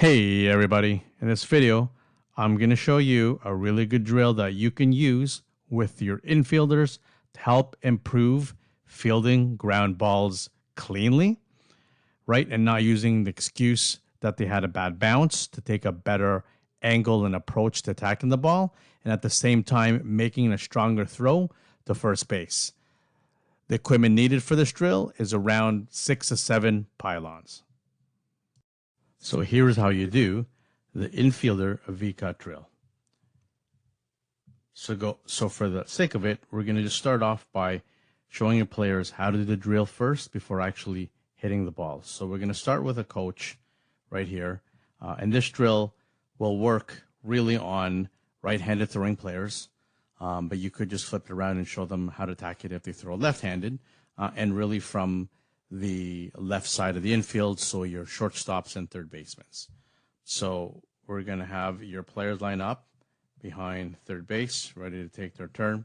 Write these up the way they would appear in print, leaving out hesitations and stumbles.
Hey everybody, in this video I'm going to show you a really good drill that you can use with your infielders to help improve fielding ground balls cleanly, right? And not using the excuse that they had a bad bounce to take a better angle and approach to attacking the ball, and at the same time making a stronger throw to first base. The equipment needed for this drill is around 6 to 7 pylons. So here's how you do the Infielder V-Cut Drill. So for the sake of it, we're going to just start off by showing your players how to do the drill first before actually hitting the ball. So we're going to start with a coach right here. And this drill will work really on right-handed throwing players. But you could just flip it around and show them how to attack it if they throw left-handed, and really from the left side of the infield, so your shortstops and third basemen. So we're going to have your players line up behind third base, ready to take their turn.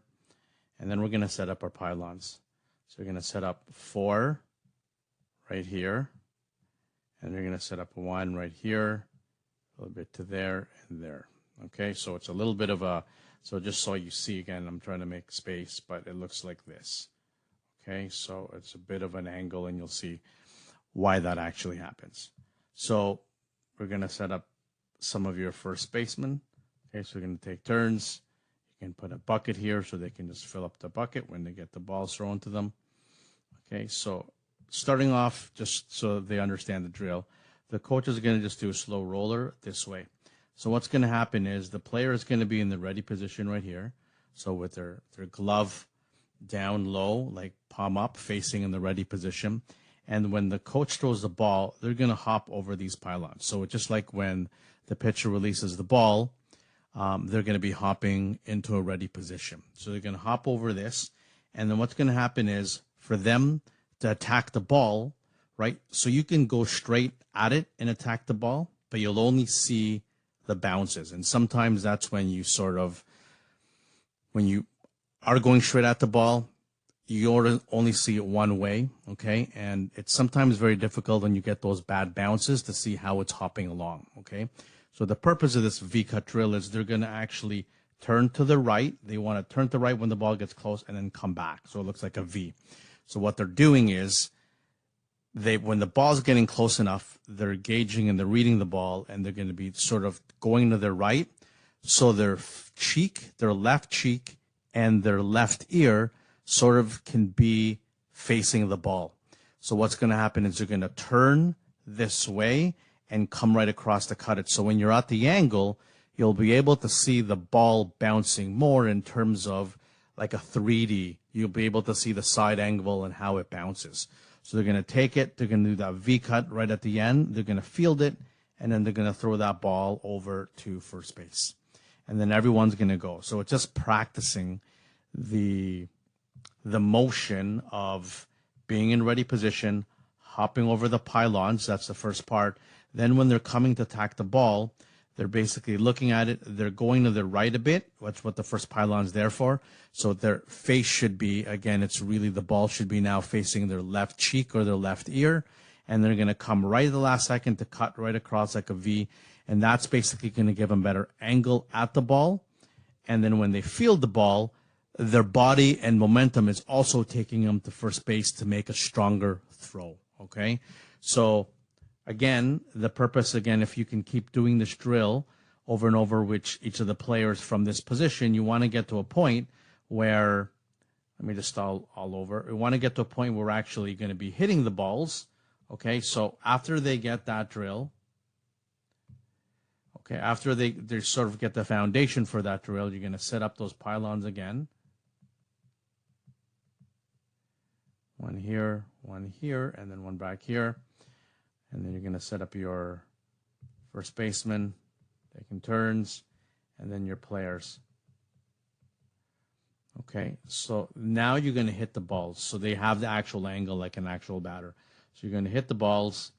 And then we're going to set up our pylons. So we're going to set up 4 right here. And we're going to set up 1 right here, a little bit to there and there. Okay, so it's a little bit of a, so just so you see again, I'm trying to make space, but it looks like this. Okay, so it's a bit of an angle, and you'll see why that actually happens. So we're going to set up some of your first basemen. Okay, so we're going to take turns. You can put a bucket here so they can just fill up the bucket when they get the balls thrown to them. Okay, so starting off, just so they understand the drill, the coach is going to just do a slow roller this way. So what's going to happen is the player is going to be in the ready position right here. So with their glove down low, like palm up, facing in the ready position. And when the coach throws the ball, they're going to hop over these pylons. So it's just like when the pitcher releases the ball, they're going to be hopping into a ready position. So they're going to hop over this. And then what's going to happen is for them to attack the ball, right? So you can go straight at it and attack the ball, but you'll only see the bounces. And sometimes that's when you when you are going straight at the ball, you only see it one way, okay? And it's sometimes very difficult when you get those bad bounces to see how it's hopping along, okay? So the purpose of this V-cut drill is they're going to actually turn to the right. They want to turn to the right when the ball gets close and then come back. So it looks like a V. So what they're doing is when the ball's getting close enough, they're gauging and they're reading the ball, and they're going to be sort of going to their right. So their left cheek, and their left ear sort of can be facing the ball. So what's going to happen is you're going to turn this way and come right across to cut it. So when you're at the angle, you'll be able to see the ball bouncing more in terms of like a 3D. You'll be able to see the side angle and how it bounces. So they're going to take it, they're going to do that V-cut right at the end, they're going to field it, and then they're going to throw that ball over to first base. And then everyone's going to go. So it's just practicing the motion of being in ready position, hopping over the pylons. That's the first part. Then when they're coming to attack the ball, they're basically looking at it. They're going to the right a bit. That's what the first pylon's there for. So their face should be, again, it's really the ball should be now facing their left cheek or their left ear. And they're going to come right at the last second to cut right across like a V. And that's basically going to give them better angle at the ball. And then when they field the ball, their body and momentum is also taking them to first base to make a stronger throw, okay? So, again, the purpose, if you can keep doing this drill over and over with each of the players from this position, you want to get to a point where, let me just all over, we want to get to a point where we're actually going to be hitting the balls, okay? So after they get that drill, okay, after they sort of get the foundation for that drill, you're going to set up those pylons again. One here, and then one back here. And then you're going to set up your first baseman, taking turns, and then your players. Okay, so now you're going to hit the balls. So they have the actual angle like an actual batter. So you're going to hit the balls,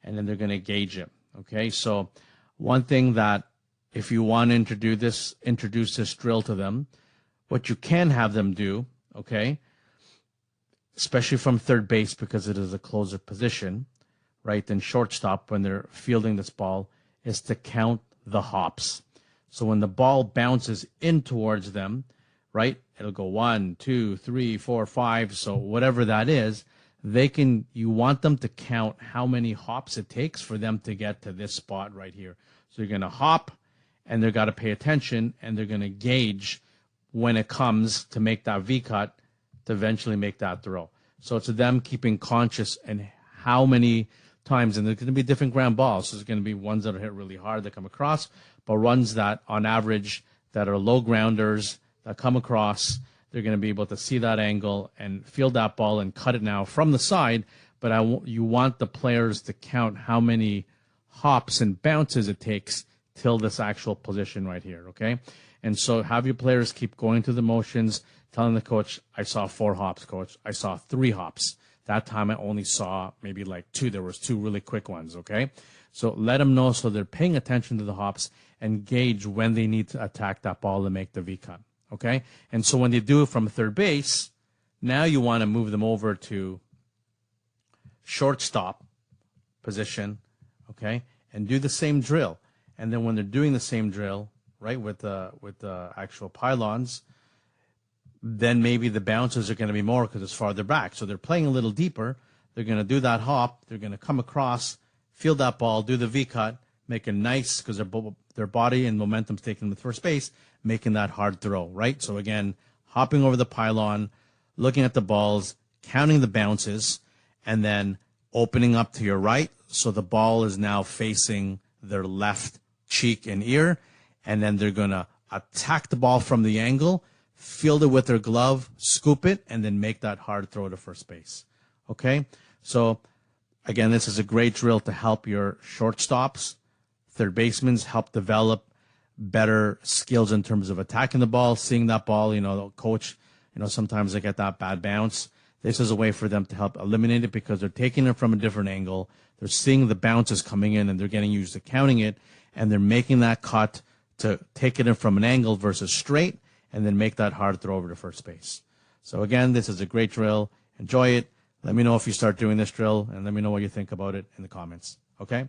and then they're going to gauge it. Okay, so one thing that if you want to introduce this drill to them, what you can have them do, okay, especially from third base because it is a closer position, right, than shortstop when they're fielding this ball, is to count the hops. So when the ball bounces in towards them, right, it'll go 1, 2, 3, 4, 5. So whatever that is, you want them to count how many hops it takes for them to get to this spot right here. So you're going to hop, and they've got to pay attention, and they're going to gauge when it comes to make that V-cut to eventually make that throw. So it's them keeping conscious and how many times, and there's going to be different ground balls. So there's going to be ones that are hit really hard that come across, but ones that on average that are low grounders that come across, they're going to be able to see that angle and field that ball and cut it now from the side. But you want the players to count how many hops and bounces it takes till this actual position right here, okay? And so have your players keep going through the motions, telling the coach, I saw 4 hops, coach. I saw 3 hops. That time I only saw maybe like 2. There was 2 really quick ones, okay? So let them know so they're paying attention to the hops and gauge when they need to attack that ball to make the V-cut, okay? And so when they do it from third base, now you want to move them over to shortstop position, okay? And do the same drill. And then when they're doing the same drill, right, with the actual pylons, then maybe the bounces are going to be more because it's farther back. So they're playing a little deeper. They're going to do that hop. They're going to come across, field that ball, do the V-cut, make a nice, because their body and momentum's taking them to first base, making that hard throw, right? So again, hopping over the pylon, looking at the balls, counting the bounces, and then opening up to your right so the ball is now facing their left cheek and ear, and then they're going to attack the ball from the angle, field it with their glove, scoop it, and then make that hard throw to first base. Okay? So, again, this is a great drill to help your shortstops, third basemen, help develop better skills in terms of attacking the ball, seeing that ball, the coach, sometimes they get that bad bounce. This is a way for them to help eliminate it because they're taking it from a different angle. They're seeing the bounces coming in, and they're getting used to counting it, and they're making that cut to take it in from an angle versus straight, and then make that hard throw over to first base. So again, this is a great drill. Enjoy it. Let me know if you start doing this drill, and let me know what you think about it in the comments. Okay?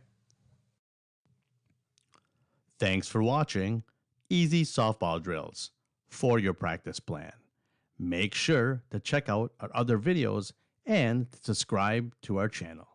Thanks for watching Easy Softball Drills for your practice plan. Make sure to check out our other videos and subscribe to our channel.